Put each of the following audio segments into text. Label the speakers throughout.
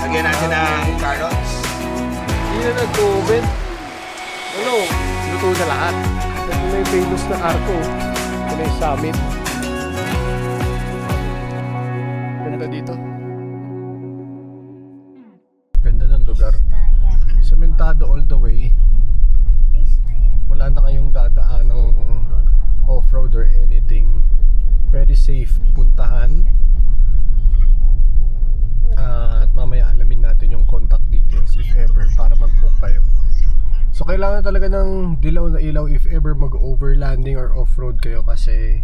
Speaker 1: Lagyan natin ng carrots.
Speaker 2: Hindi na nag-comment. Ano? Luto na lahat. Ito na yung famous na arko. Ito na yung summit. Ganda dito. Ganda ng lugar. Sementado all the way. Wala na kayong dadaan ng off-road or anything. Very safe puntahan. At mamaya alamin natin yung contact details if ever para mag-book kayo. So kailangan talaga ng dilaw na ilaw if ever mag-overlanding or off-road kayo kasi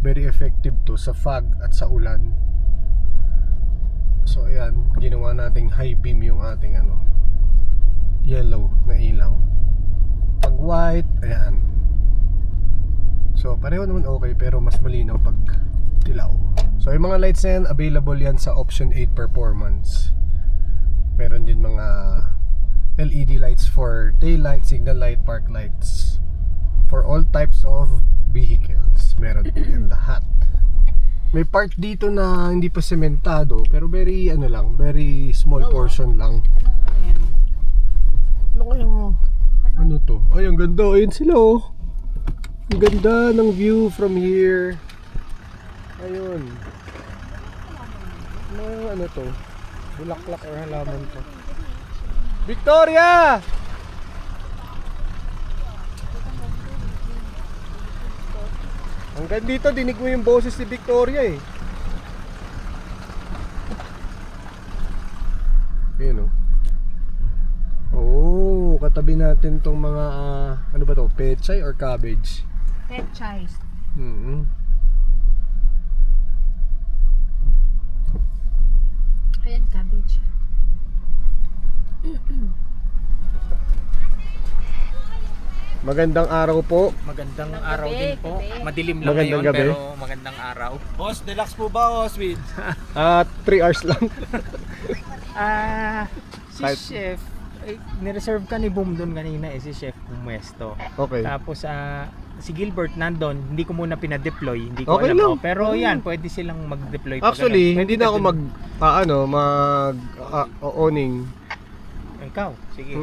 Speaker 2: very effective to sa fog at sa ulan. So ayan, ginawa nating high beam yung ating yellow na ilaw. Pag white, ayan. So pareho naman okay pero mas malinaw pag dilaw. So yung mga lights na yan, available yan sa option 8 performance. Meron din mga LED lights for taillight, signal light, park lights. For all types of vehicles. Meron din yan lahat. May part dito na hindi pa sementado pero very very small portion lang. Ano to? Ay, ang ganda. Ayun sila oh. Ang ganda ng view from here. Ayun. Ano to? Bulaklak or halaman to? Victoria! Hanggang dito, dinig mo yung boses ni Victoria eh. Ayun oh. Oh, katabi natin tong mga ano ba to? Pechay or cabbage?
Speaker 3: Pechay. Ayan, cabbage.
Speaker 2: Magandang araw po.
Speaker 4: Magandang araw din po. Madilim lang
Speaker 2: Magandang
Speaker 4: ngayon
Speaker 2: gabi.
Speaker 4: pero magandang araw.
Speaker 1: Boss, deluxe po ba o sweet?
Speaker 2: 3 hours lang.
Speaker 4: Si
Speaker 2: Kahit-
Speaker 4: Chef, nireserve ka ni Boom doon kanina si Chef Pumesto.
Speaker 2: Okay.
Speaker 4: Tapos si Gilbert nandun, hindi ko muna pinadeploy, hindi ko
Speaker 2: Okay
Speaker 4: alam
Speaker 2: lang.
Speaker 4: ko. Pero yan, pwede silang mag-deploy. pag
Speaker 2: Actually,
Speaker 4: ano.
Speaker 2: hindi na ako mag owning.
Speaker 4: Ikaw, sige.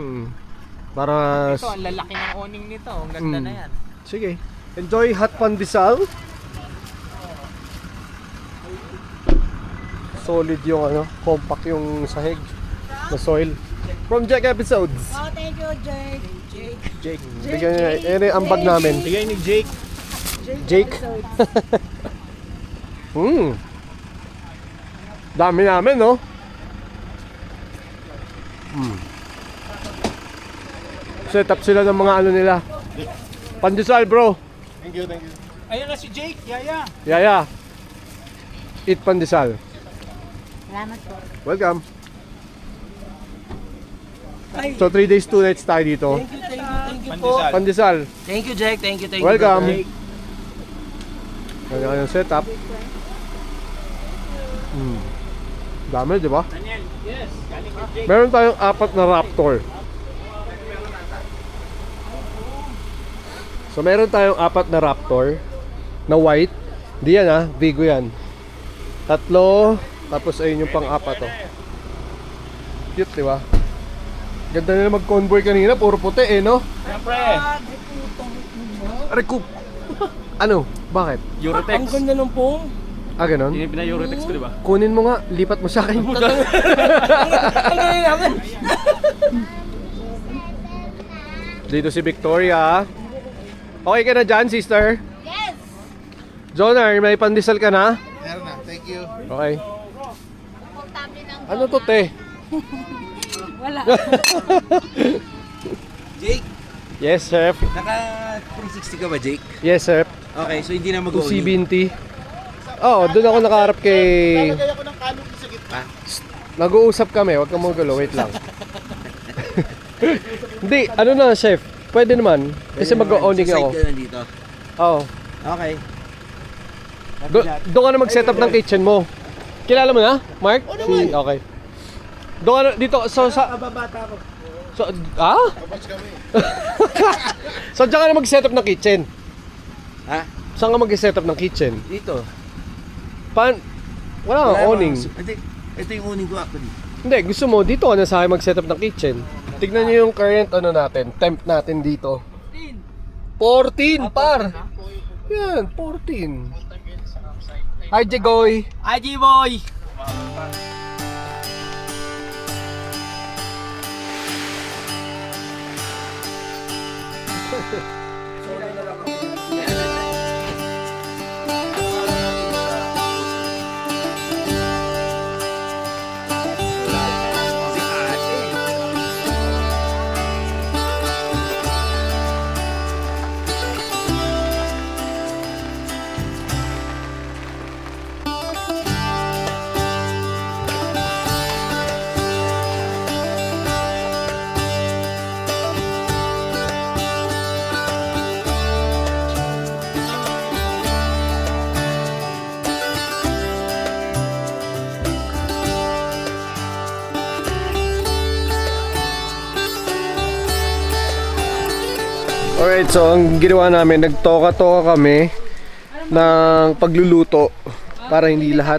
Speaker 2: Para
Speaker 4: Ito, ang lalaki ng awning nito. Ang ganda na yan.
Speaker 2: sige. Enjoy hot pandesal. Solid yung compact yung sahig na soil. From Jack Episodes.
Speaker 3: Oh, thank you, Jake.
Speaker 4: Jake.
Speaker 2: Bigyan niya, ang bag namin.
Speaker 4: Bigay ni Jake.
Speaker 2: Jake. Dami namin, no? Set up sila ng mga nila. Pandesal, bro.
Speaker 1: Thank you, thank you.
Speaker 4: Ayun na si Jake, yaya.
Speaker 2: Yaya. Eat pandesal.
Speaker 3: Salamat po.
Speaker 2: Welcome. So 3 days, 2 nights tayo dito.
Speaker 4: Pandesal.
Speaker 2: Pandesal.
Speaker 5: Thank you, Jack. Thank you.
Speaker 2: Welcome.
Speaker 4: Jake.
Speaker 2: Kanya-kanyang setup. Dami, di ba?
Speaker 4: Daniel, yes. Galing kay Jake.
Speaker 2: Meron tayong 4 na Raptor. So meron tayong 4 na Raptor na white. Di yan Vigo yan. 3, tapos ayun yung pang-4 Cute, di ba? Ganda nila mag-convoy kanina, puro puti no?
Speaker 4: Siyempre.
Speaker 2: Recoup. Ano? Bakit?
Speaker 4: Eurotex.
Speaker 5: Ang ganda ng pong.
Speaker 2: Ganon?
Speaker 4: Yung pina-Eurotex ko, di ba?
Speaker 2: Kunin mo nga, lipat mo sa akin.
Speaker 5: Ang ganda naman.
Speaker 2: Dito si Victoria. Okay ka na dyan, sister?
Speaker 3: Yes!
Speaker 2: Jonar, may pandesal ka na?
Speaker 1: Meron na, thank you.
Speaker 2: Okay.
Speaker 3: Komportable ng
Speaker 2: Ano to, te?
Speaker 3: Wala.
Speaker 5: Jake,
Speaker 2: Yes, chef.
Speaker 5: naka 360 ka ba, Jake?
Speaker 2: Yes, chef.
Speaker 5: Okay, so hindi na mag-owning.
Speaker 2: 270. Oo, doon ako nakaharap kay...
Speaker 1: Lagay ako ng canopy sa gitna.
Speaker 2: Nag-uusap kami, wag kang magulo, wait lang. Hindi, ano na, chef? Pwede naman. Kasi mag-owning
Speaker 5: Sa
Speaker 2: ako.
Speaker 5: side ka nandito.
Speaker 2: Oo.
Speaker 5: Okay.
Speaker 2: Doon ka na mag-set up ng kitchen mo. Kilala mo na, Mark? Okay. Doon ka na, dito, so sa...
Speaker 5: Kababata ko.
Speaker 2: So,
Speaker 1: Tapos kami.
Speaker 2: So, diyan ka na mag-set up ng kitchen?
Speaker 5: Ha?
Speaker 2: Saan ka mag-set up ng kitchen?
Speaker 5: Dito.
Speaker 2: Wala nga, awning.
Speaker 5: Ito yung owning ko actually.
Speaker 2: Hindi, gusto mo, dito ka na sa akin mag-setup ng kitchen. Tignan nyo yung current ano natin, temp natin dito. 14 par! Yan, 14. Hi, Jegoy!
Speaker 4: Hi, G-Boy!
Speaker 2: Alright, so ang ginawa namin, nagtoka-toka kami ng pagluluto para hindi lahat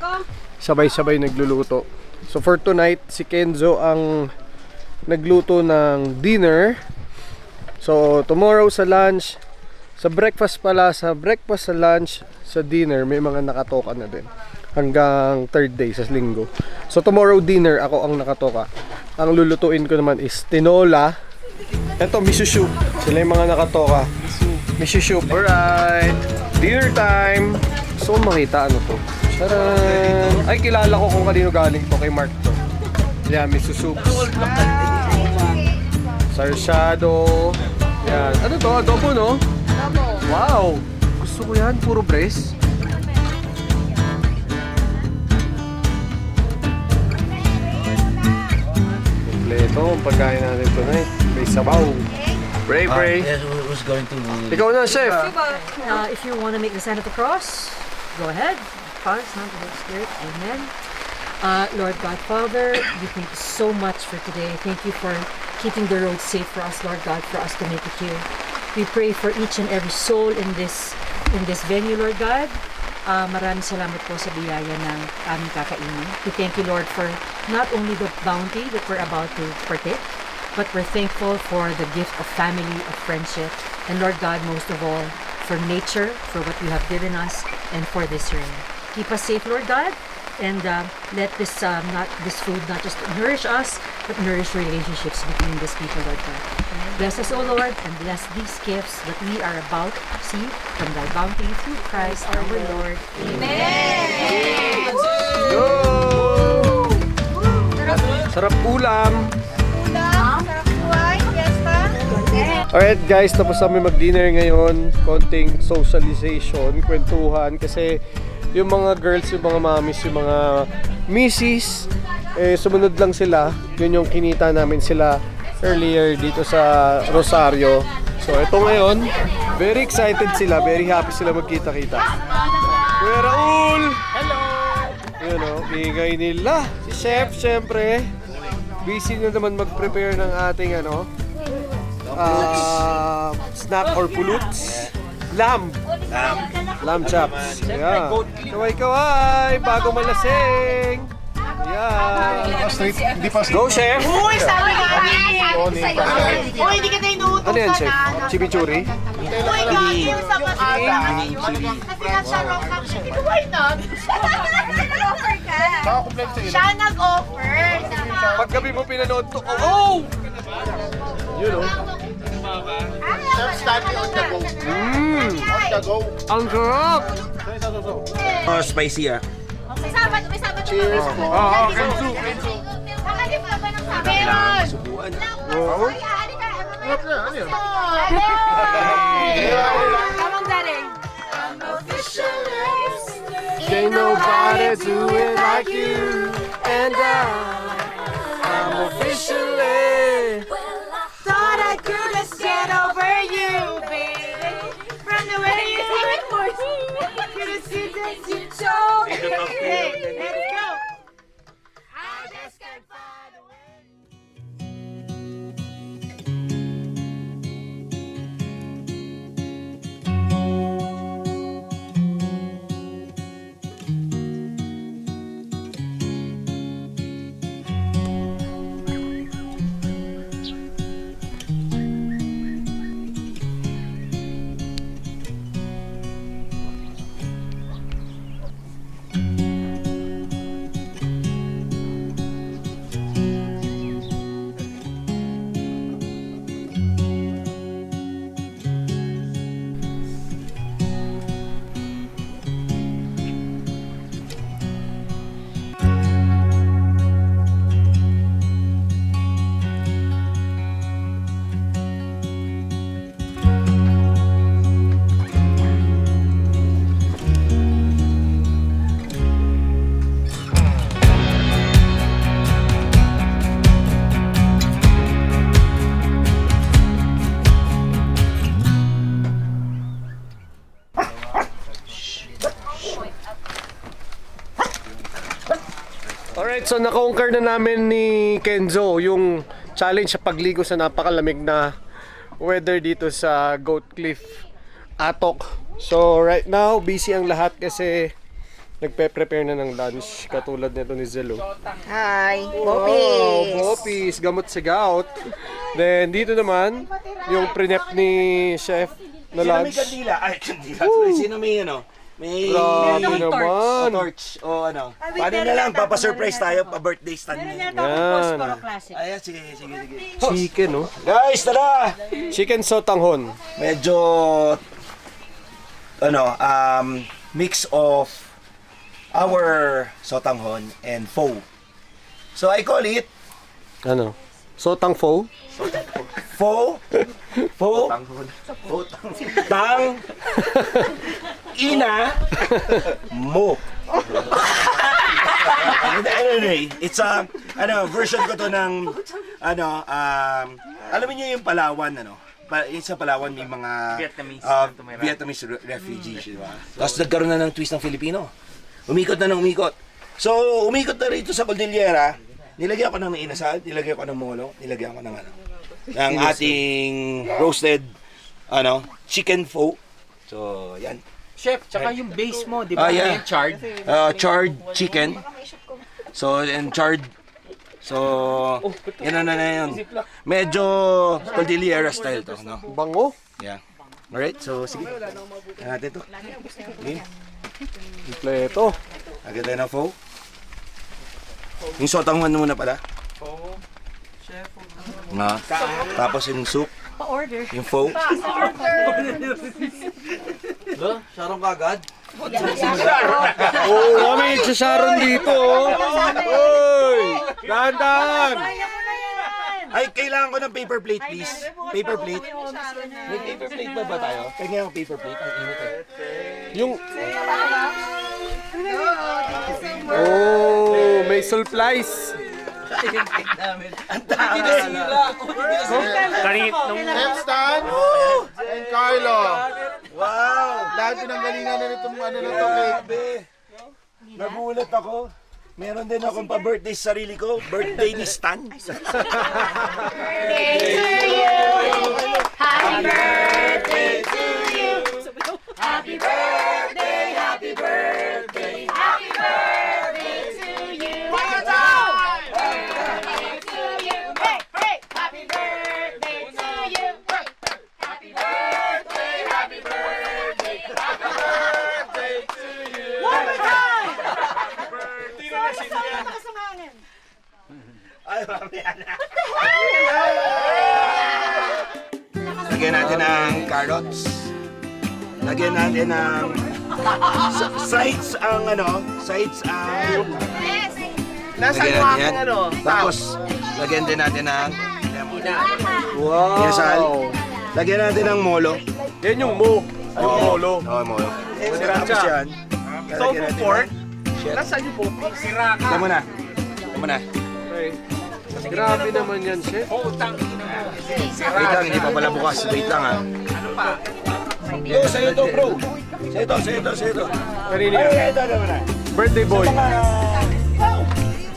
Speaker 2: sabay-sabay nagluluto. So for tonight, si Kenzo ang nagluto ng dinner. So tomorrow sa lunch, sa breakfast pala, sa breakfast, sa lunch, sa dinner, may mga nakatoka na din. Hanggang third day sa linggo. So tomorrow dinner, ako ang nakatoka. Ang lulutuin ko naman is tinola. Ito, miso soup. Sila yung mga nakatoka. Miso soup. Alright. Dinner time. So, makita ano to. Charan! Ay, kilala ko kung kanino galing to. Kay Mark to. Yan, miso soup. Sarsyado. Yan. Ano to? Adobo, no? Adobo. Wow! Gusto ko yan. Puro breast. Kompleto ang pagkain natin tonight. May sabaw. Pray, pray.
Speaker 5: Yes, who's going to...
Speaker 2: Ikaw na, chef.
Speaker 6: If you want to make the sign of the cross, go ahead. Father, Son, and Holy Spirit. Amen. Lord God, Father, we thank you so much for today. Thank you for keeping the road safe for us, Lord God, for us to make it here. We pray for each and every soul in this venue, Lord God. Maraming salamat po sa biyaya ng aming kakainin. We thank you, Lord, for not only the bounty that we're about to partake, but we're thankful for the gift of family, of friendship, and Lord God, most of all, for nature, for what you have given us, and for this rain. Keep us safe, Lord God, and let this food not just nourish us, but nourish relationships between these people, Lord God. Bless us, O Lord, and bless these gifts that we are about to receive from thy bounty through Christ our Lord. Amen.
Speaker 2: Yo! Sarap ulam. Alright guys, tapos kami mag-dinner ngayon. Konting socialization, kwentuhan. Kasi yung mga girls, yung mga mommies, yung mga missis, sumunod lang sila. Yun yung kinita namin sila earlier dito sa Rosario. So ito ngayon, very excited sila, very happy sila magkita-kita. Kuya Raul! Hello! Yun o, ingay nila. Si Chef, syempre, busy na naman mag-prepare ng ating snack or puluts. Lamb chops. Yeah. Kaway-kaway, bago malasing. Yeah.
Speaker 1: Straight, hindi pa
Speaker 2: Go, Chef!
Speaker 3: Uy, sabi nga namin. Uy, hindi ka na inuutos
Speaker 2: Ano yan, Chef? Chimichurri?
Speaker 3: Uy, gagi yung sa kasama. Kasi nasa raw kami. Why not? Nag-offer ka.
Speaker 1: Nakakomplete sa ilo.
Speaker 3: Siya nag-offer.
Speaker 2: Paggabi mo pinanood to, oh! Yun o.
Speaker 1: Chef Stanley on the go.
Speaker 2: Mmm!
Speaker 1: On the go.
Speaker 2: Ang sarap!
Speaker 5: Oh, spicy ah.
Speaker 3: May sabat.
Speaker 1: Cheers po.
Speaker 2: Oo, Kenzo.
Speaker 3: Nakalip ka ba ng sabi? Meron.
Speaker 5: Subuan.
Speaker 2: Oo.
Speaker 1: Sarap na, ano yun?
Speaker 3: Tamang daring.
Speaker 2: Can't nobody do it like you. And I'm officially
Speaker 3: Thought I could just get over you, baby. From the way you look for me. Could have seen that you told me. Hey, let's go. I just can't find a way.
Speaker 2: Alright, so na-conquer na namin ni Kenzo yung challenge sa pagligo sa napakalamig na weather dito sa Goat Cliff Atok. So right now, busy ang lahat kasi nagpe-prepare na ng lunch katulad nito ni Zelo.
Speaker 3: Hi,
Speaker 2: Wow,
Speaker 3: Bopis.
Speaker 2: Bopis, gamot sa gout. Then dito naman, yung pre-nep ni Chef na
Speaker 5: Sino may
Speaker 2: lunch.
Speaker 5: kandila? Ay, kandila. Sino may ano? May
Speaker 2: Grabe naman.
Speaker 5: torch o ano. Paano na lang, papasurprise tayo pa-birthday stand niya.
Speaker 2: Yan.
Speaker 6: Classic.
Speaker 5: Ayan, sige.
Speaker 2: Chicken, no?
Speaker 5: Guys, tara!
Speaker 2: Chicken sotanghon.
Speaker 5: Medyo, mix of our sotanghon and pho. So I call it
Speaker 2: Ano? Sotang pho?
Speaker 5: pho, tang, ina, mo. Anyway, it's a version ko to ng alam niyo yung Palawan sa Palawan may mga Vietnamese refugees, di ba? Tapos nagkaroon na ng twist ng Filipino. Umikot na ng umikot. So, umikot na rito sa Cordillera, nilagyan ko ng inasal, nilagyan ko ng molo, nilagyan ko ng ng ating roasted chicken pho. So, yan.
Speaker 4: Chef, tsaka yung base mo, di ba?
Speaker 5: Yeah.
Speaker 4: Yung charred.
Speaker 5: Charred chicken. So, and charred. So, yan na yun. Medyo Cordillera style to, no?
Speaker 2: Bango?
Speaker 5: Yeah. Alright, so sige. Yan natin to. Okay.
Speaker 2: Kompleto.
Speaker 5: Agad tayo ng pho. Yung sotanghon muna pala. Tapos yung soup.
Speaker 6: Pa-order.
Speaker 5: Yung pho.
Speaker 2: Oo, kami sa Sharon dito. Uy! Dahan-dahan!
Speaker 5: Ay, kailangan ko ng paper plate, please. Paper plate. May paper plate ba tayo? Kaya yung paper plate. Ang init eh.
Speaker 2: Yung... Oh, may supplies.
Speaker 5: Ang dami.
Speaker 1: Chef Stan and Carlo.
Speaker 5: Wow!
Speaker 1: Dahil pinanggalingan na nitong ano na to cake.
Speaker 5: Grabe. Nagulat ako. Meron din akong pa-birthday sa sarili ko. Birthday ni Stan.
Speaker 3: Happy birthday to you. Happy birthday, happy birthday, happy birthday to you. One more time. Birthday to you. Hey, hey. Happy birthday to you. Happy birthday, happy birthday, happy birthday to you. One more time.
Speaker 5: Ay, mamaya na. Lagyan natin ng carrots. Lagyan natin ng sides ang lagyan natin yan. Tapos lagyan din natin ng
Speaker 2: Wow!
Speaker 5: inasal. Lagyan natin ng molo.
Speaker 2: Yan yung mo. Yung molo.
Speaker 5: Oo, molo.
Speaker 2: Sriracha.
Speaker 5: Tapos yan. Tofu pork. Nasaan yung pork? Sriracha. Ito muna.
Speaker 2: Okay. Grabe naman yan, chef.
Speaker 5: Wait lang, hindi pa pala bukas. Wait lang ha. Ano pa? Yo, sa'yo to bro. Sa'yo to.
Speaker 2: Kanina yan.
Speaker 5: Ito naman.
Speaker 2: Birthday boy.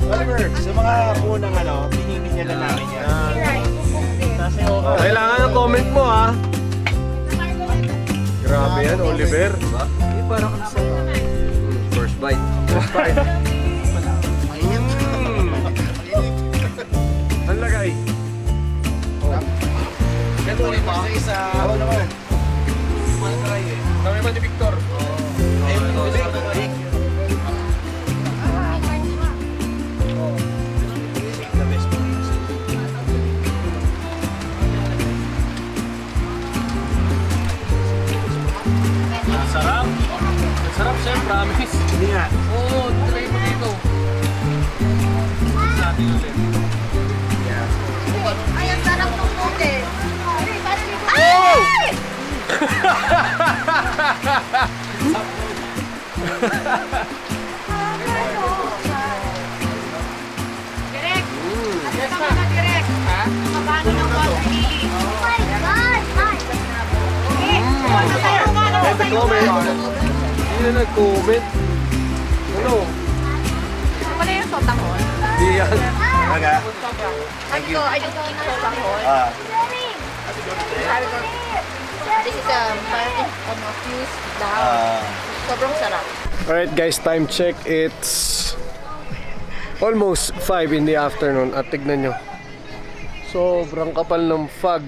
Speaker 5: Oliver, sa mga unang pinipin na namin yan.
Speaker 2: Kailangan ng comment mo, ha? Grabe yan, Oliver.
Speaker 5: First bite.
Speaker 2: Ang lagay.
Speaker 5: Isa. Ako naman.
Speaker 2: Kami man ni Victor. Sarap siya, promise.
Speaker 5: Hindi nga.
Speaker 2: Oo, try mo dito. Sa atin ulit.
Speaker 3: Ay, ang sarap ng puti. Ay! Direk! Ano ka na, Direk? Ha? Mabano ng water lily. Oh my God! Hi! Okay, ano tayo umano?
Speaker 2: May nag-comment. Hindi na nag-comment. Ano?
Speaker 3: Wala yung sotanghon?
Speaker 2: yan.
Speaker 5: Talaga?
Speaker 7: Thank you. I don't eat alcohol.
Speaker 5: Ah.
Speaker 7: This is a parang fused down. Sobrang sarap.
Speaker 2: Alright guys, time check. It's almost 5 in the afternoon. At tignan nyo, sobrang kapal ng fog.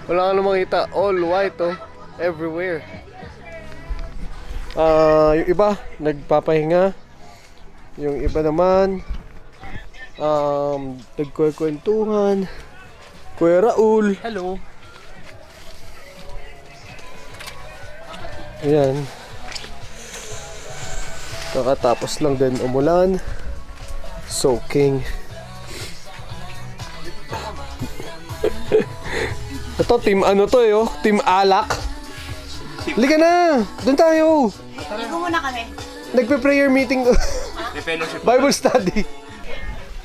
Speaker 2: Wala ka na makita. All white oh. Everywhere. Yung iba nagpapahinga. Yung iba naman nagkukwentuhan. Kuya Raul.
Speaker 4: Hello.
Speaker 2: Ayan. Kakatapos lang din umulan. Soaking. Ito, team ano to eh, oh? Team alak. Halika na! Doon tayo!
Speaker 3: Ligo muna kami.
Speaker 2: Nagpe-prayer meeting. Bible study.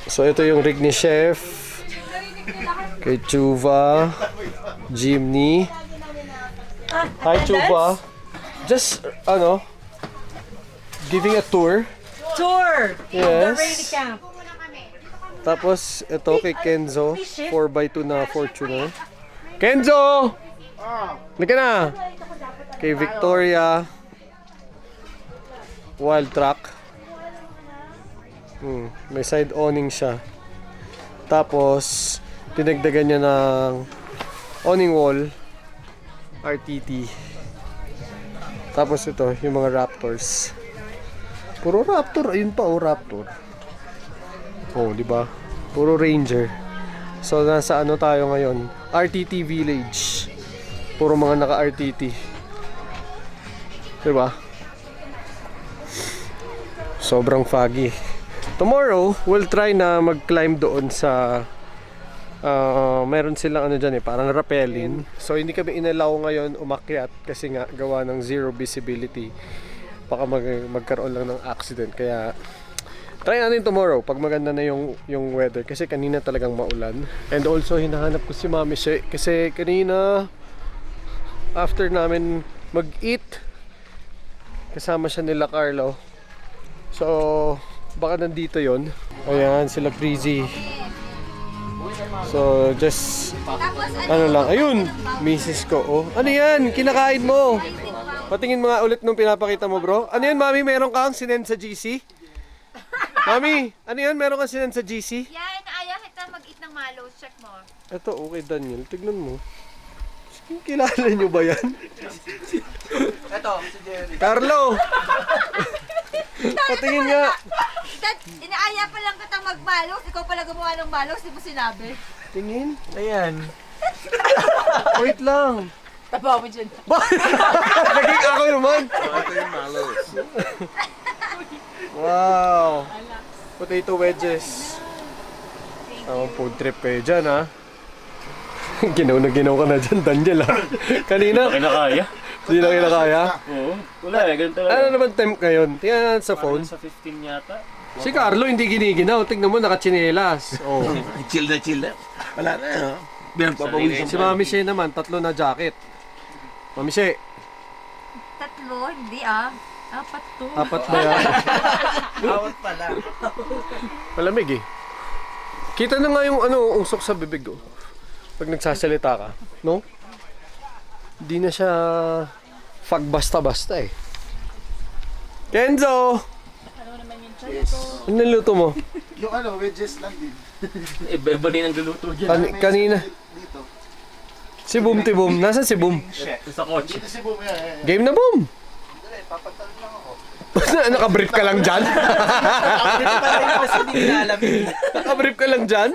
Speaker 2: So ito yung rig ni Chef. Kay Chuva. Jimny. Hi Chuva. Just, giving a tour.
Speaker 6: Tour!
Speaker 2: Yes.
Speaker 6: Rainy camp.
Speaker 2: Tapos, ito kay Kenzo, 4x2 na Fortuner. Kenzo! Halika na! Kay Victoria, Wild Truck. May side awning siya. Tapos, dinagdagan niya ng awning wall, RTT. Tapos ito, yung mga Raptors. Puro Raptor, ayun pa oh, Raptor. Oh, di ba? Puro Ranger. So nasa ano tayo ngayon? RTT Village. Puro mga naka-RTT. Di ba? Sobrang foggy. Tomorrow, we'll try na mag-climb doon sa meron silang ano dyan eh, parang rappelling. So hindi kami inalaw ngayon umakyat kasi nga gawa ng zero visibility. Baka magkaroon lang ng accident. Kaya try natin tomorrow pag maganda na yung weather kasi kanina talagang maulan. And also hinahanap ko si Mami She kasi kanina after namin mag-eat kasama siya nila Carlo. So baka nandito yon. Ayan sila Breezy. So just ano lang, ayun misis ko oh. Ano yan? Kinakain mo. Patingin mo nga ulit nung pinapakita mo bro. Ano yan Mami? Meron kang sinend sa GC? Mami, ano yan? Meron kang sinend sa GC?
Speaker 7: Yan, ayaw kita mag-eat ng malo. Check mo.
Speaker 2: Ito, okay Daniel. Tignan mo. Kilala nyo ba yan?
Speaker 4: Ito, si Jerry.
Speaker 2: Carlo! Patingin nga.
Speaker 7: Inaaya pa lang kita magmalos. Ikaw pala gumawa ng malos. Di mo sinabi.
Speaker 2: Tingin.
Speaker 4: Ayan.
Speaker 2: Wait lang.
Speaker 3: Tabaw mo dyan.
Speaker 2: Naging ako naman. Wow. Potato wedges. Tamang food trip kayo dyan ha. Ginaw na ginaw ka na dyan Daniel ha. Kanina.
Speaker 8: Kinakaya?
Speaker 2: Hindi na kinakaya.
Speaker 8: Oo. Wala eh, ganun talaga.
Speaker 2: Ano naman temp ngayon? Tingnan sa phone.
Speaker 8: Sa 15 yata.
Speaker 2: Si Carlo hindi giniginaw. Tignan mo nakachinelas. Oh.
Speaker 5: Chill na. Wala na, no? Bilang papawisan.
Speaker 2: Si Mami She naman, 3 na jacket. Mami She,
Speaker 7: 3, hindi ah. 4 to.
Speaker 2: 4 na yan.
Speaker 4: Awat pala.
Speaker 2: Malamig eh. Kita na nga yung usok sa bibig ko. Pag nagsasalita ka, no? Di na siya fag basta-basta eh. Kenzo! Ano niluto mo?
Speaker 1: Yung wedges lang din.
Speaker 8: Iba din ang luluto dyan.
Speaker 2: Kanina.
Speaker 1: Dito.
Speaker 2: Si Boom Boom. Nasaan si Boom?
Speaker 8: Sa kotse.
Speaker 1: Dito si Boom yan.
Speaker 2: Game na Boom!
Speaker 1: Dali, papatal lang ako.
Speaker 2: Nakabrief ka lang dyan?
Speaker 4: Kasi hindi na alam yun.
Speaker 2: Nakabrief ka lang dyan?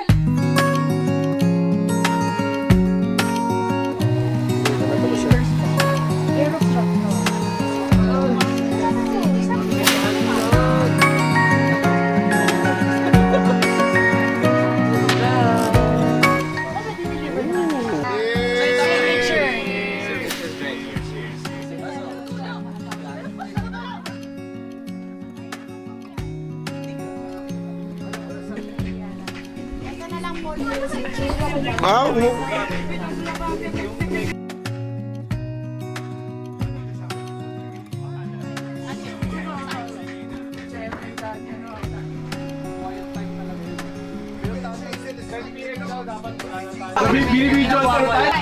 Speaker 2: Binibidyo ang tayo.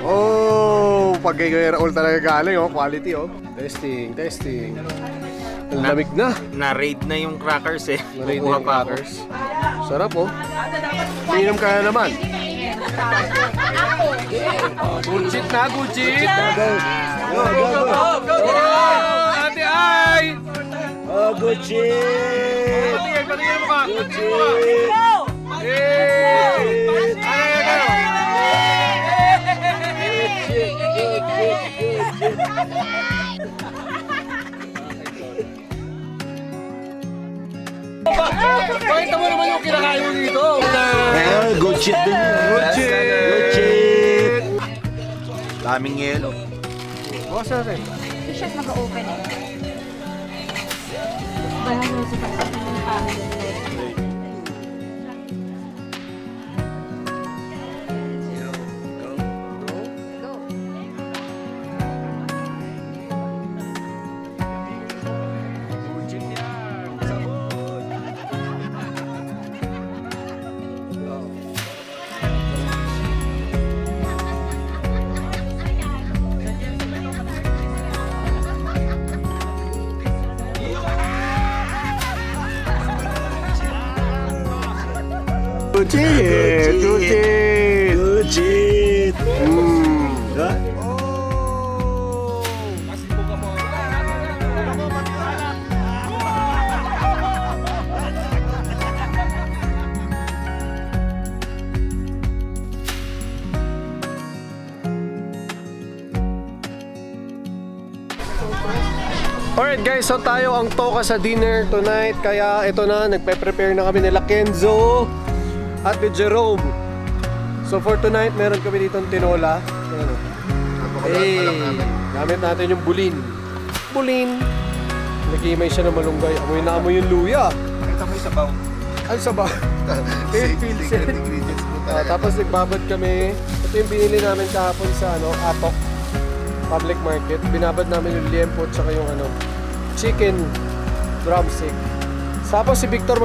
Speaker 2: Oh, pag kay Raul talaga galing, oh. Quality, oh. Testing. Ang lamig na.
Speaker 4: Na-raid na yung crackers eh.
Speaker 2: Narinig yung crackers. Sarap, oh. Inom ka na naman. Good shit na, good shit. Go! Ate Ay!
Speaker 5: Oh, good shit!
Speaker 2: Patingin mo ka.
Speaker 5: Good shit!
Speaker 2: Pakita mo naman yung kinakain mo dito.
Speaker 5: Good shit din yun.
Speaker 2: Good shit.
Speaker 5: Good shit! Daming yelo.
Speaker 2: Bukas natin.
Speaker 7: Hindi siya mag-open eh.
Speaker 2: Good shit. Good shit.
Speaker 5: Good shit!
Speaker 2: Alright guys, so tayo ang toka sa dinner tonight. Kaya ito na, nagpe-prepare na kami nila Kenzo at ni Jerome. So for tonight, meron kami ditong tinola. Hey, gamit natin yung bulin. Bulin. Nagimay siya ng malunggay. Amoy na amoy yung luya.
Speaker 1: Nakita mo yung sabaw.
Speaker 2: Ay, sabaw.
Speaker 1: Secret ingredients po talaga.
Speaker 2: Tapos nagbabad kami. Ito yung binili namin kahapon sa Atok Public Market. Binabad namin yung liempo at saka yung chicken drumstick. Tapos si Victor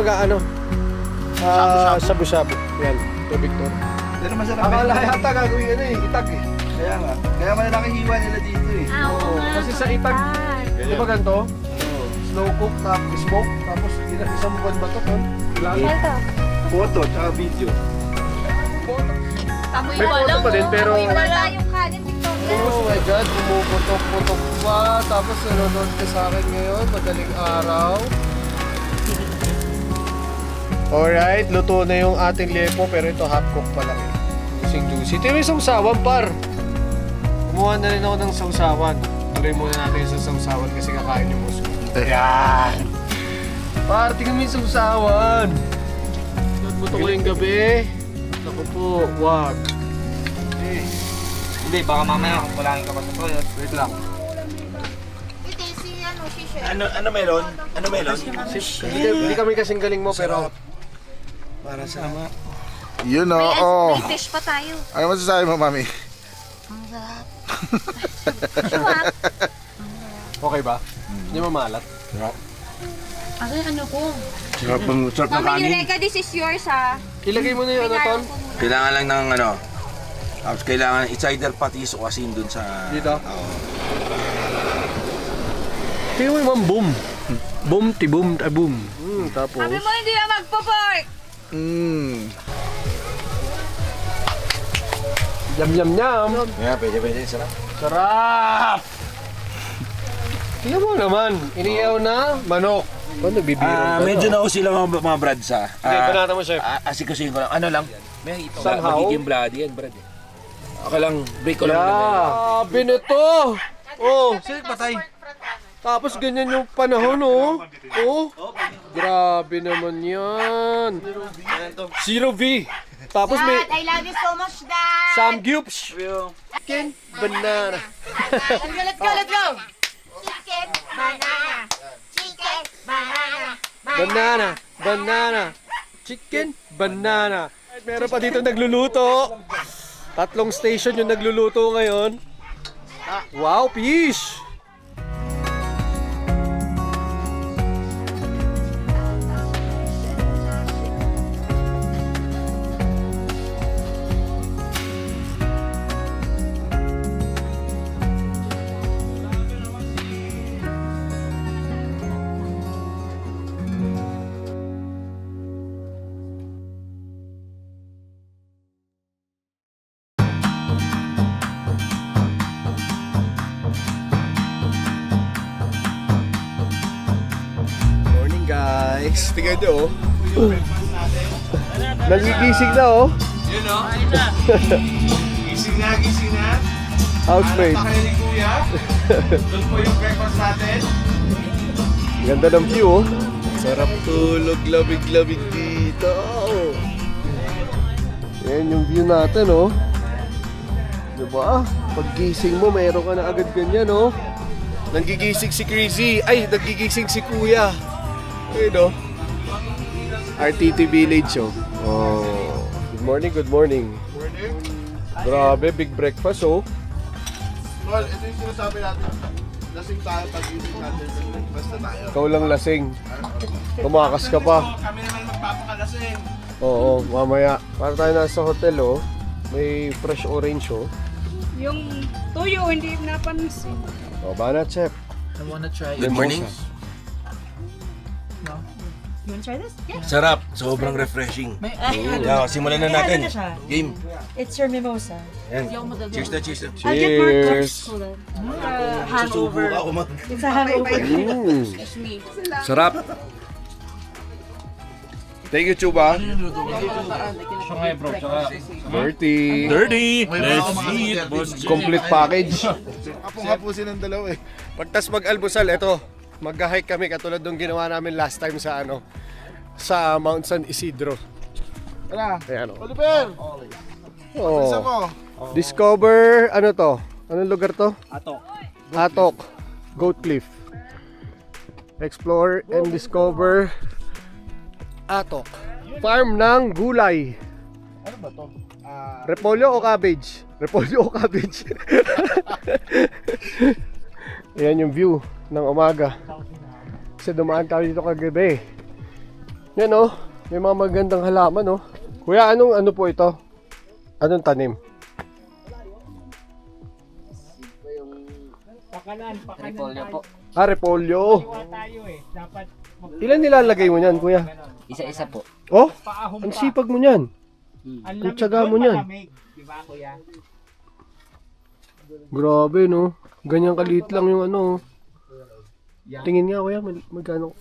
Speaker 2: shabu-shabu. Yan, ito Victor.
Speaker 1: Pero masarap.
Speaker 2: Akala yata gagawin itag eh.
Speaker 1: Kaya nga. Kaya malalaki hiwa nila dito eh.
Speaker 2: Oo, kasi sa itag, di ba ganito? Slow cook, tapos smoke, tapos isang buwan ba ito?
Speaker 1: Photo, tsaka video.
Speaker 2: May photo pa din, pero
Speaker 7: Wala yung kanin, Victoria.
Speaker 2: oh my God, pumuputok-putok pa. Tapos nanonood ka sa akin ngayon, madaling araw. Alright, luto na yung ating lepo, pero ito half cook pa lang eh. Juicy. Ito yung sausawan, par. Kumuha na rin ako ng sausawan. Tuloy muna natin yung sausawan kasi kakain yung muso. Ayan! Par, tingnan mo yung sausawan. Nagbuto ko yung gabi. Naku po, wag.
Speaker 4: Hindi, baka mamaya kung kulangin ka pa sa toilet.
Speaker 2: Wait lang.
Speaker 7: Ito si Shisha.
Speaker 5: Ano melon? Ano melon?
Speaker 2: Hindi kami kasing galing mo, pero
Speaker 5: Para sa ama.
Speaker 1: Yun o.
Speaker 7: May fish pa tayo.
Speaker 1: Ano masasabi mo, mami?
Speaker 7: Ang sarap.
Speaker 2: okay ba? Hindi mamalat.
Speaker 7: Ano ko?
Speaker 5: Sarap ng
Speaker 7: Mami, Eureka, this is yours ha.
Speaker 2: Ilagay mo na yung ton.
Speaker 5: Kailangan lang ng tapos kailangan it's either patis o asin dun sa...
Speaker 2: Dito? Tingnan mo yung boom. Boom, ti-boom, ta-boom. Tapos...
Speaker 7: Sabi mo hindi na magpo-pork.
Speaker 2: Yum, yum, yum.
Speaker 5: Yeah, pwede. Sarap.
Speaker 2: Sarap! Tingnan mo naman. Iniyaw na manok. Ano, nagbibiro ba
Speaker 5: Medyo
Speaker 2: to?
Speaker 5: na sila mga brads ha.
Speaker 2: Hindi, panata mo, chef.
Speaker 5: Asikusin ko lang. Ano lang? May ito.
Speaker 2: Somehow?
Speaker 5: Magiging bloody yan, brad. Okay lang, break ko lang.
Speaker 2: Yeah. Sabi nito. Oh. Sige, patay. Tapos ganyan yung panahon, oh. Oh. Grabe naman yan. Zero V. Tapos may
Speaker 3: I love you so much, Dad.
Speaker 2: samgyups. Chicken, banana.
Speaker 3: Let's go.
Speaker 7: Chicken, banana. Chicken, banana.
Speaker 2: Banana. Chicken, banana. Meron pa dito nagluluto. 3 station yung nagluluto ngayon. Wow, fish!
Speaker 1: Nice.
Speaker 2: Tingnan nyo, oh. Nagigising na, oh.
Speaker 1: Yun o. Gising na.
Speaker 2: Housemate.
Speaker 1: Kayo ni Kuya. Doon po yung breakfast natin.
Speaker 2: Ganda ng view, oh. Sarap tulog, lamig-lamig dito. Yan yung view natin, oh. Diba? Paggising mo, mayroon ka na agad ganyan, oh. Nagigising si Crazy. Ay, nagigising si Kuya. Ayun, oh. RTT Village, oh. Oh. Good morning, good morning.
Speaker 1: Morning.
Speaker 2: Grabe, big breakfast, oh.
Speaker 1: Well, ito yung sinasabi natin. Lasing tayo pag-gising natin. Basta tayo.
Speaker 2: Ikaw lang lasing. Tumakas ka pa.
Speaker 1: Kami naman magpapakalasing.
Speaker 2: Oo, mamaya. Para tayo nasa hotel, oh. May fresh orange, oh.
Speaker 3: Yung tuyo, hindi napansin.
Speaker 2: Oh, banat, chef.
Speaker 4: I wanna try
Speaker 5: Good morning.
Speaker 6: You want to try this? Yeah.
Speaker 5: Sarap. Sobrang refreshing. Yeah, simulan na natin. Game.
Speaker 6: It's your mimosa.
Speaker 5: Yan. Cheers na, cheers na.
Speaker 6: I'll get more cups.
Speaker 2: Cheers.
Speaker 6: Hold on.
Speaker 5: Susubo
Speaker 6: Hangover.
Speaker 5: ako mag...
Speaker 6: It's a hangover.
Speaker 2: Sarap. Thank you, Chuba.
Speaker 8: Siya nga bro, siya nga.
Speaker 2: Dirty.
Speaker 8: Let's eat, boss.
Speaker 2: Complete package.
Speaker 1: Kapong-hapusin ng dalawa eh.
Speaker 2: Pagtas mag-almusal, eto. Mag-hike kami katulad nung ginawa namin last time sa sa Mount San Isidro.
Speaker 1: Tara.
Speaker 2: Ayan, oh.
Speaker 1: Oliver! Isa
Speaker 2: Oh.
Speaker 1: mo.
Speaker 2: Discover, ano to? Anong lugar to? Atok. Goat Cliff. Explore and discover Atok. Farm ng gulay.
Speaker 1: Ano ba to?
Speaker 2: Repolyo o cabbage? Repolyo o cabbage? Ayan yung view ng umaga. Kasi dumaan tayo dito kagabi. Yan, oh. May mga magandang halaman, oh. Kuya, ano po ito? Anong tanim?
Speaker 4: Repolyo po.
Speaker 2: Ah, repolyo.
Speaker 4: Tayo eh. Dapat
Speaker 2: Ilan nilalagay mo niyan, kuya?
Speaker 4: isa-isa po.
Speaker 2: Oh, ang sipag mo niyan. Ang tiyaga mo niyan.
Speaker 4: Di ba, kuya?
Speaker 2: Grabe, no? Ganyan kaliit lang yung ano. Tingin nga, kuya, magkano?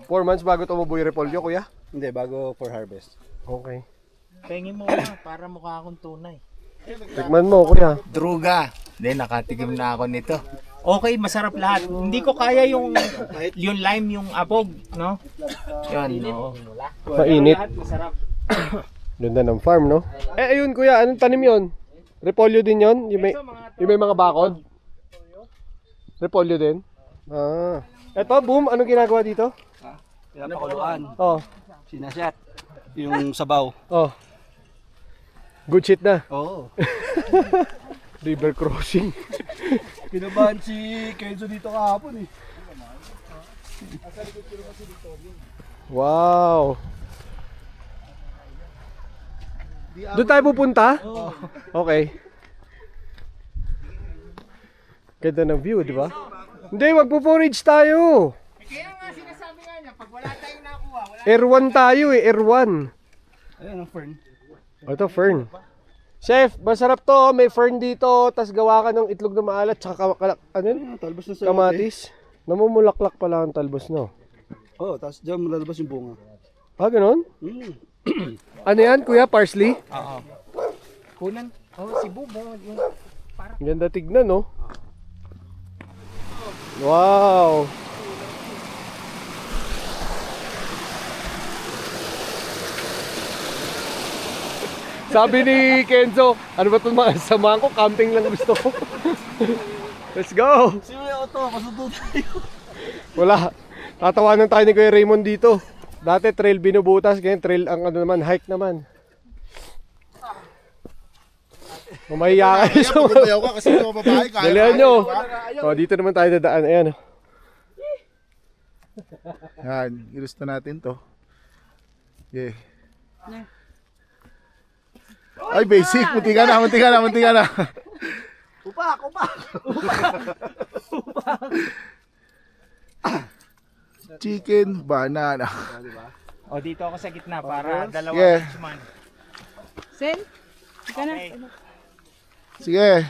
Speaker 2: 4 months bago tumubo yung repolyo, kuya?
Speaker 1: Hindi, bago for harvest.
Speaker 2: Okay.
Speaker 4: Pengin mo na para mukha akong tunay.
Speaker 2: Tikman mo, kuya.
Speaker 4: Druga. Hindi, nakatikim na ako nito. Okay, masarap lahat. Hindi ko kaya yung lime, yung abog, no? Yun, no.
Speaker 2: Mainit.
Speaker 4: Lahat masarap.
Speaker 2: Ganda ng farm, no? Eh, ayun, kuya, anong tanim yon? Repolyo din yon? Yung may mga bakod? Repolyo din? Ah. Eto, boom, anong ginagawa dito?
Speaker 9: Pinapakuluan,
Speaker 2: Oh,
Speaker 9: sinaset, yung sabaw.
Speaker 2: oh. Good shit na.
Speaker 9: Oo.
Speaker 2: River crossing.
Speaker 1: Kinabahan si Kenzo dito kahapon eh.
Speaker 2: Wow. Doon tayo pupunta? Okay. Ganda ng view, di ba? Hindi, magpo-forage tayo.
Speaker 4: Kaya nga sinasabi nga niya, pag wala tayong nakuha, wala.
Speaker 2: R1 tayo eh, R1.
Speaker 1: Ayun ang fern.
Speaker 2: Ito, fern. Chef, masarap to. May fern dito. Tas gawa ka ng itlog na maalat. Tsaka ano yun?
Speaker 1: Talbos na sa
Speaker 2: Kamatis. Namumulaklak pala ang talbos, no?
Speaker 1: Oo, tapos dyan malalabas yung bunga.
Speaker 2: Ah, ganun? Ano yan, kuya? Parsley?
Speaker 4: Oo. Kunan. Oh, si Bubo. Yung
Speaker 2: Ganda tignan, no? Wow! Sabi ni Kenzo, ano ba itong mga samahan ko? Camping lang gusto ko. Let's go!
Speaker 1: Sino yung auto? Masundo tayo.
Speaker 2: Wala. Tatawanan tayo ni Kuya Raymond dito. Dati trail binubutas, ngayon trail ang ano naman, hike naman. Umahiya kayo sa mga...
Speaker 1: Ayaw ka kasi yung babae kaya.
Speaker 2: Dalihan nyo. O, dito naman tayo dadaan. Ayan.
Speaker 1: Yan, ilusto natin to. Yeah. Ay, basic. Munti ka na. Upak. Chicken banana.
Speaker 4: O, dito ako sa gitna para dalawa
Speaker 1: Yeah.
Speaker 4: man.
Speaker 3: Sen? Ika na.
Speaker 4: Okay.
Speaker 1: Sige.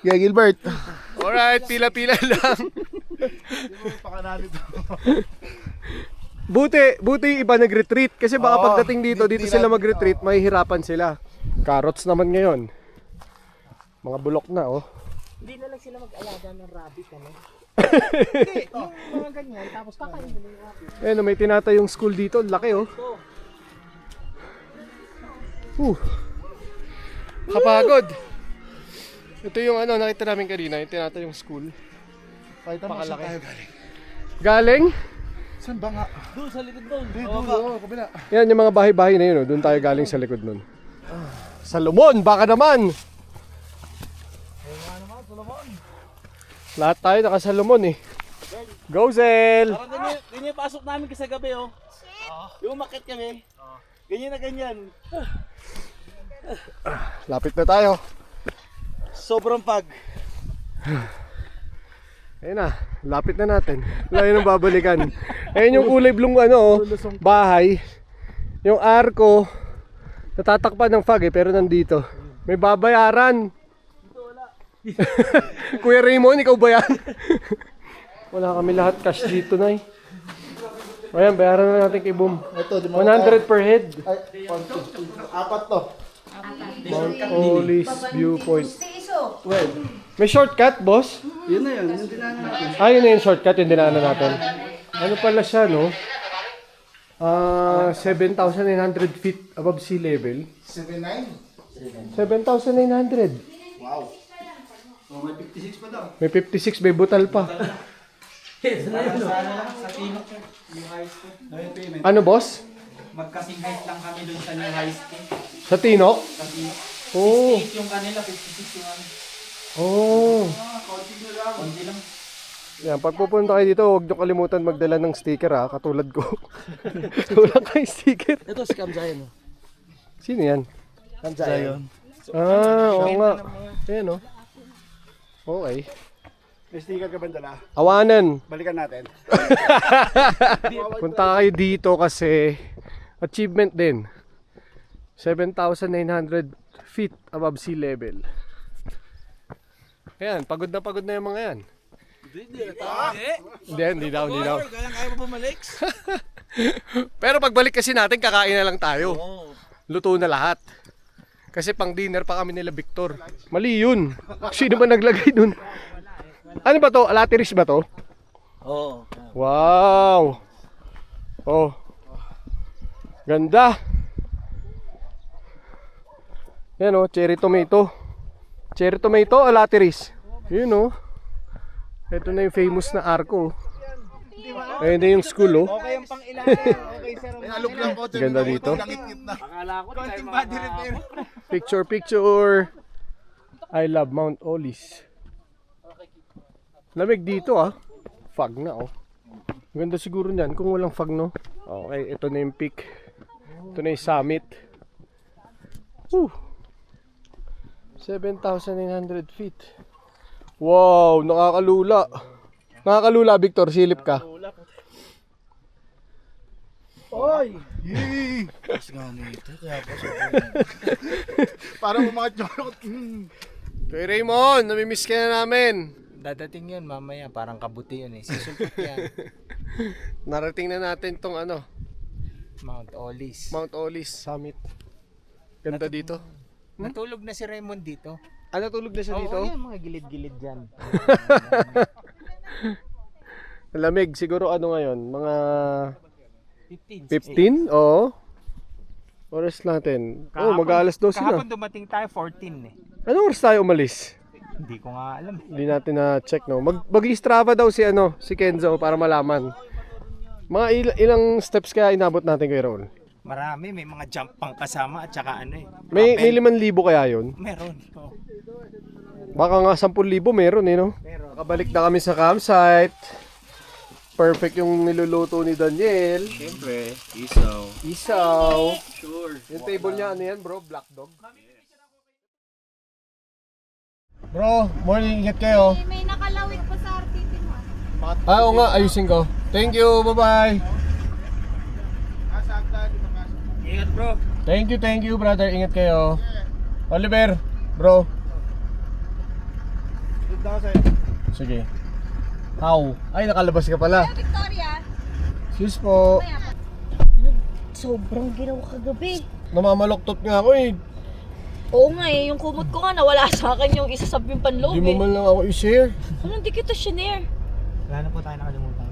Speaker 1: Yeah, Gilbert.
Speaker 2: Alright, pila-pila lang. Buti iba nag-retreat. Kasi baka pagdating dito sila mag-retreat, mahihirapan sila. Carrots naman ngayon. Mga bulok na, oh.
Speaker 4: Hindi na lang sila mag-alaga ng rabbit, ano? Mga ganyan, tapos kakain mo yung rabbit.
Speaker 2: Ayun, may tinatayong school dito. Laki, oh. Kapagod. Ito yung nakita namin kanina, yung tinatayong school.
Speaker 1: Pakita mo saan
Speaker 2: Pakalaki.
Speaker 1: tayo galing.
Speaker 2: Galing?
Speaker 1: Saan ba nga?
Speaker 9: Doon sa likod doon.
Speaker 1: Doon, kabila.
Speaker 2: Yan, yung mga bahay-bahay na yun, oh. Doon tayo galing sa likod nun. Salomon, baka naman! Lahat tayo naka-Salomon eh. Go, Zel!
Speaker 9: Parang ganyan pasok namin kasi gabi, oh. Yung umakit kami. Ganyan na ganyan.
Speaker 2: Lapit na tayo.
Speaker 9: Sobrang pag.
Speaker 2: Ayun na, lapit na natin. Wala yun ang babalikan. Ayun yung kulay blue bahay. Yung arko, natatakpan ng fog eh, pero nandito. May babayaran. Kuya Raymond, ikaw ba yan? Wala kami lahat cash dito, Nay. Ayan, bayaran na natin kay Boom. 100 per head.
Speaker 1: Ay, 4 to.
Speaker 2: Mount Olis Viewpoint. May shortcut, boss?
Speaker 9: Yun na yun. Yung dinaanan natin.
Speaker 2: Yun na yung shortcut, yung dinaanan natin. Ano pala siya, no? 7,900 feet above sea level.
Speaker 1: 7,900.
Speaker 2: 7,900.
Speaker 1: Wow.
Speaker 9: Oh, may 56 pa daw.
Speaker 2: May 56, may butal pa.
Speaker 4: Sa Tinok yung high school.
Speaker 2: Ano, boss?
Speaker 4: Magkasing height lang kami doon sa new high school.
Speaker 2: Sa Tinok?
Speaker 4: Sa Tinok.
Speaker 2: Oo.
Speaker 4: 58 yung kanila, 56 yung ano.
Speaker 2: Oh.
Speaker 4: Konti lang.
Speaker 2: Yan, pag pupunta kayo dito, huwag nyo kalimutan magdala ng sticker ha, katulad ko. Wala kayong sticker.
Speaker 9: Ito si Cam Zion.
Speaker 2: Sino yan?
Speaker 9: Cam Zion.
Speaker 2: Oo nga. Ayan oh. Okay.
Speaker 1: May sticker ka ba dala?
Speaker 2: Awanan.
Speaker 1: Balikan natin.
Speaker 2: Punta kayo dito kasi achievement din. 7,900 feet above sea level. Ayan, pagod na yung mga yan. Hindi daw.
Speaker 9: Kaya mo bumalik?
Speaker 2: Pero pagbalik kasi natin, kakain na lang tayo. Luto na lahat. Kasi pang dinner pa kami nila Victor. Mali yun. Sino ba naglagay dun? Ano ba to? Alatiris ba to?
Speaker 9: Oo.
Speaker 2: Wow! Oh. Ganda. Yan oh, cherry tomato. Cherry tomato, alatiris. Yun oh. Ito na yung famous na arko. Ayun na yung school oh.
Speaker 4: Okay yung pang ilan. Okay sir.
Speaker 1: May alog lang ko.
Speaker 2: Ganda dito.
Speaker 1: Langit-ngit na.
Speaker 4: Akala ko konting body repair.
Speaker 2: Picture. I love Mount Olis. Lamig dito ah. Fog na oh. Ganda siguro niyan kung walang fog no. Okay, ito na yung peak. Ito na yung summit. 7,900 feet. Wow, nakakalula. Nakakalula, Victor, silip ka.
Speaker 9: Oy!
Speaker 1: Yee!
Speaker 9: Mas nga nito. Kaya pa siya.
Speaker 1: Parang mga chorot.
Speaker 2: Kay Raymond, namimiss ka na namin.
Speaker 4: Dadating yan mamaya, parang kabuti yun eh. Sisumpot yan.
Speaker 2: Narating na natin tong
Speaker 4: Mount Olis.
Speaker 2: Mount Olis Summit. Ganda dito.
Speaker 4: Natulog na si Raymond dito.
Speaker 2: Tulog na siya dito?
Speaker 4: Oo, yan, mga gilid-gilid dyan.
Speaker 2: Lamig, siguro ngayon? Mga
Speaker 4: 15?
Speaker 2: 15? Oo. Oras natin. Mag-aalas 12 na.
Speaker 4: Kahapon dumating tayo 14 eh.
Speaker 2: Anong oras tayo umalis?
Speaker 4: Hindi ko nga alam.
Speaker 2: Hindi natin na-check no. Mag-Strava daw si Kenzo para malaman. Mga ilang steps kaya inabot natin kay Raul?
Speaker 4: Marami, may mga jump pang kasama at saka
Speaker 2: May 5,000 kaya yun?
Speaker 4: Meron. Oh.
Speaker 2: Baka nga 10,000 meron no? Nakabalik na kami sa campsite. Perfect yung niluluto ni Daniel.
Speaker 9: Siyempre, isaw.
Speaker 2: Isaw.
Speaker 9: Sure.
Speaker 2: Yung table niya ano yan bro? Black dog. Bro, morning, ingat kayo.
Speaker 7: May nakalawit pa sa RTT mo.
Speaker 2: Oo nga, ayusin ko. Thank you, bye-bye.
Speaker 9: Ingat bro.
Speaker 2: Thank you, brother. Ingat kayo. Oliver, bro.
Speaker 1: na ako sa'yo.
Speaker 2: Sige. How? Ay, nakalabas ka pala.
Speaker 7: Victoria.
Speaker 2: Excuse po.
Speaker 7: Sobrang ginawa kagabi.
Speaker 2: Namamaloktot nga ako eh.
Speaker 7: Oo nga eh, yung kumot ko nga nawala sa akin yung isa sa panloob
Speaker 2: Hindi mo man lang ako i-share.
Speaker 7: Ano, hindi kita shinare.
Speaker 9: Wala na po tayo nakalimutan.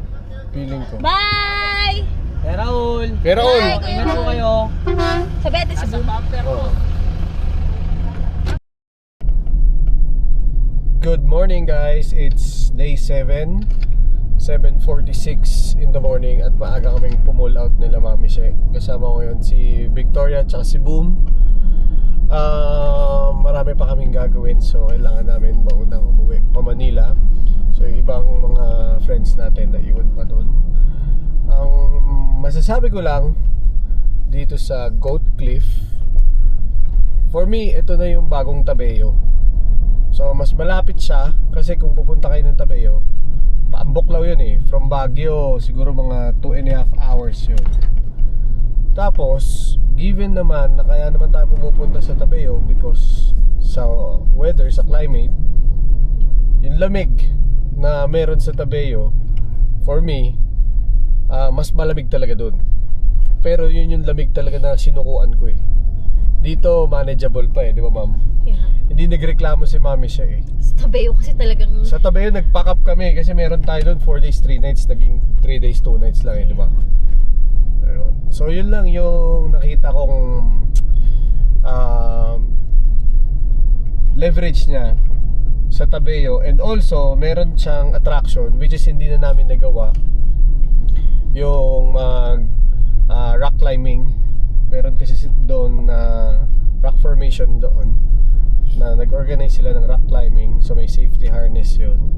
Speaker 2: Feeling ko.
Speaker 7: Bye!
Speaker 9: Pero Raul,
Speaker 2: Pero all.
Speaker 9: ingat po kayo.
Speaker 7: Sabi natin si Boom.
Speaker 2: Good morning guys. It's day 7. 7:46 in the morning at maaga kaming pull out nila Mami She. Kasama ko ngayon si Victoria at si Boom. Marami pa kaming gagawin, so kailangan namin maunang umuwi pa Manila. So yung ibang mga friends natin na iwan pa doon. Ang masasabi ko lang dito sa Goat Cliff, for me ito na yung bagong Tabeo. So mas malapit siya kasi kung pupunta kayo ng Tabeo, Paamboklaw yun eh. From Baguio, siguro mga 2.5 hours yun. Tapos, given naman na kaya naman tayo pumupunta sa Tabeo because sa weather, sa climate, yung lamig na meron sa Tabeo, for me, mas malamig talaga dun. Pero yun yung lamig talaga na sinukuan ko eh. Dito, manageable pa eh, di ba ma'am?
Speaker 7: Yeah.
Speaker 2: Hindi nagreklamo si Mami siya eh.
Speaker 7: Sa Tabeo kasi talagang...
Speaker 2: Sa Tabeo nag-pack up kami kasi meron tayo doon 4 days 3 nights, naging 3 days 2 nights lang eh, di ba? So yun lang yung nakita kong leverage niya sa Tabeo. And also meron siyang attraction which is hindi na namin nagawa, yung rock climbing. Meron kasi doon na rock formation doon na nag-organize sila ng rock climbing, so may safety harness yun.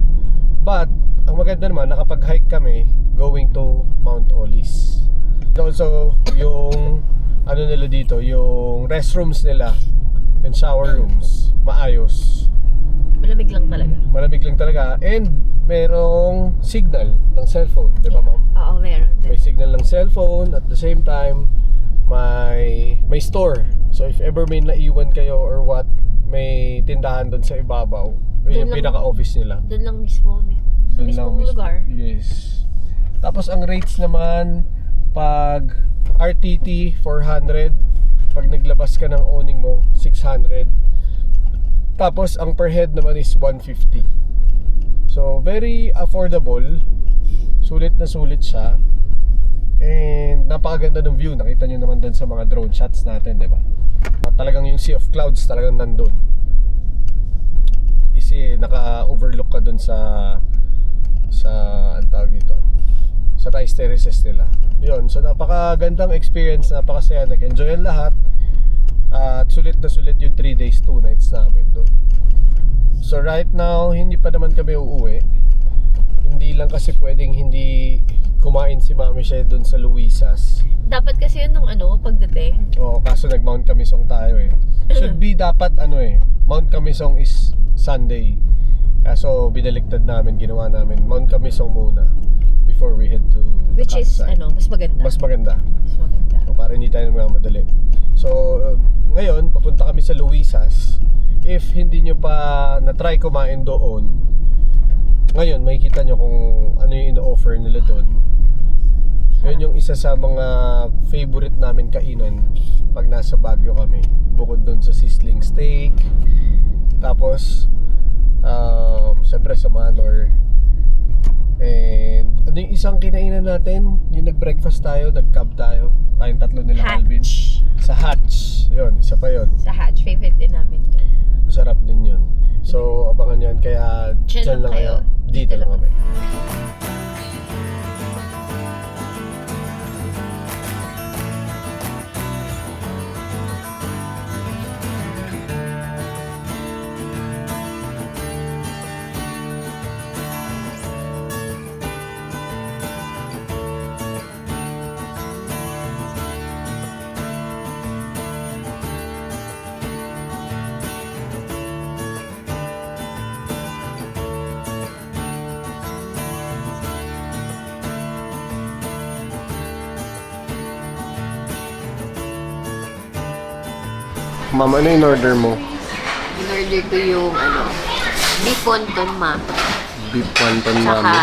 Speaker 2: But ang maganda naman, nakapag-hike kami going to Mount Olis. Also yung ano nila dito, yung restrooms nila and shower rooms, maayos.
Speaker 7: Malamig lang talaga.
Speaker 2: Malamig lang talaga. And merong signal ng cellphone, di ba ma'am?
Speaker 7: Oo, meron.
Speaker 2: May signal ng cellphone at the same time may store. So if ever may naiwan kayo or what, may tindahan doon sa ibabaw. Yun yung pinaka-office nila.
Speaker 7: Doon lang mismo. Sa mismong lugar.
Speaker 2: Yes. Tapos ang rates naman, pag RTT 400, pag naglabas ka ng owning mo 600. Tapos ang per head naman is 150. So very affordable. Sulit na sulit siya. And napakaganda ng view. Nakita nyo naman doon sa mga drone shots natin, di ba? Talagang yung sea of clouds talagang nandun. Kasi naka-overlook ka doon sa ang tawag dito, sa rice terraces nila. Yun, so napakagandang experience, napakasaya, nag-enjoy ang lahat. At sulit na sulit yung 3 days 2 nights namin doon. So right now, hindi pa naman kami uuwi. Hindi lang kasi pwedeng hindi kumain si Mami siya doon sa Luisas.
Speaker 7: Dapat kasi yun nung pagdating.
Speaker 2: Oo, kaso nag-Mount Camisong tayo eh. Should be dapat Mount Camisong is Sunday. Kaso binaliktad namin, ginawa namin Mount Camisong muna before we head to the
Speaker 7: Which is
Speaker 2: campsite.
Speaker 7: mas maganda.
Speaker 2: Mas maganda.
Speaker 7: Mas maganda.
Speaker 2: So, para hindi tayo magmamadali. So, ngayon, papunta kami sa Luisas. If hindi nyo pa na-try kumain doon, ngayon, makikita nyo kung ano yung ino-offer nila doon. Yun yung isa sa mga favorite namin kainan pag nasa Baguio kami. Bukod doon sa sizzling steak. Tapos, siyempre sa Manor. And, ano yung isang kinainan natin? Yung nag-breakfast tayo, nag-cab tayo. Tayong tatlo nila Alvin. Sa Hatch. Yun, isa pa yun.
Speaker 7: Sa Hatch, favorite din namin to.
Speaker 2: Masarap din yun. So, abangan yan. Kaya, dyan lang kayo. Dito lang kami. Ma'am, ano yung order mo?
Speaker 7: In-order ko yung Beef wonton, ma.
Speaker 2: Beef wonton,
Speaker 7: Tsaka
Speaker 2: mami.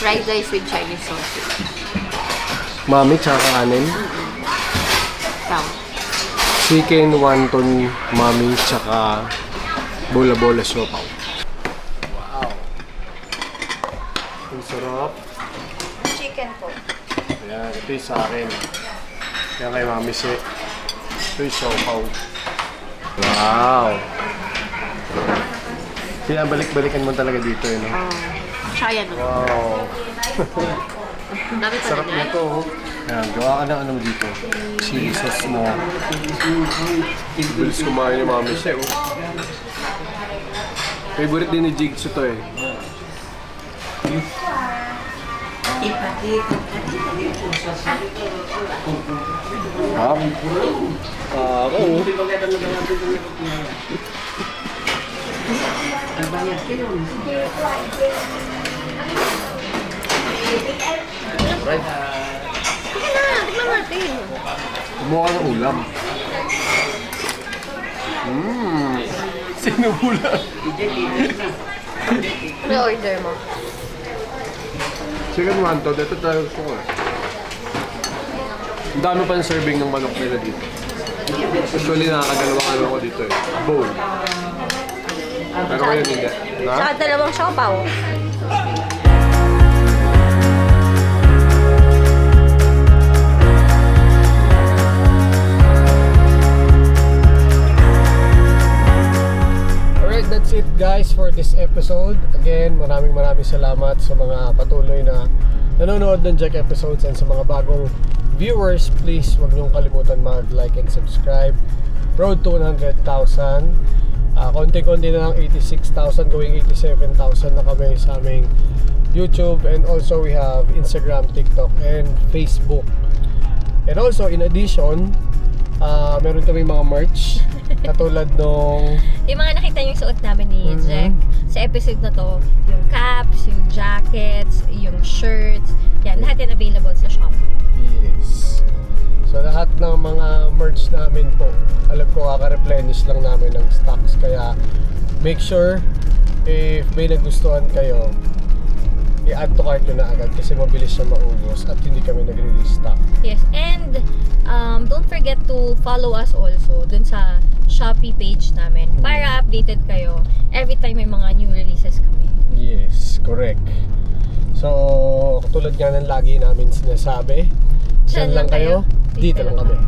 Speaker 7: fried rice with Chinese sausage.
Speaker 2: Mami, tsaka kanin.
Speaker 7: Tama.
Speaker 2: Chicken wonton, mami, tsaka bola-bola siopaw. Wow. Ang sarap.
Speaker 7: Chicken po.
Speaker 2: Ayan, ito yung sa akin. Yan kay Mami Si. Ito yung siopaw. Wow! Pinabalik-balikan mo talaga dito eh, no?
Speaker 7: Tsaka yan.
Speaker 2: Wow!
Speaker 7: Dami pa
Speaker 2: Sarap
Speaker 7: na
Speaker 2: nito, oh. Ayan, gawa ka ng ano mo dito. Chili sauce mo. Bilis kumain ni Mami Si, oh. Favorite din ni Jigsaw to eh.
Speaker 7: Tignan natin.
Speaker 2: Kumuha ka ng ulam. Sinubula.
Speaker 7: Ano order mo?
Speaker 2: Chicken wonton, ito talaga gusto ko eh. Ang dami pa ng serving ng manok nila dito. Actually, nakakadalawang ano ko dito eh. Bowl. Pero ngayon hindi. Na?
Speaker 7: Tsaka dalawang siopaw.
Speaker 2: Alright, that's it guys for this episode. Again, maraming salamat sa mga patuloy na nanonood ng Jack episodes and sa mga bagong viewers, please huwag niyong kalimutan mag-like and subscribe. Road to 100,000. Konti-konti na lang, 86,000 going 87,000 na kami sa aming YouTube, and also we have Instagram, TikTok, and Facebook. And also, in addition, meron kami mga merch katulad nung
Speaker 7: Yung mga nakita yung suot namin ni Jack sa episode na to, yung caps, yung jackets, yung shirts, yan, lahat yan available sa shop.
Speaker 2: yes. So lahat ng mga merch namin po, alam ko kaka-replenish lang namin ng stocks, kaya make sure if may nagustuhan kayo, i-add to cart nyo na agad kasi mabilis siya maubos at hindi kami nagre-restock.
Speaker 7: Yes, and don't forget to follow us also dun sa Shopee page namin para updated kayo every time may mga new releases kami.
Speaker 2: Yes, correct. So, katulad nga ng lagi namin sinasabi, dyan lang kayo, dito lang kami.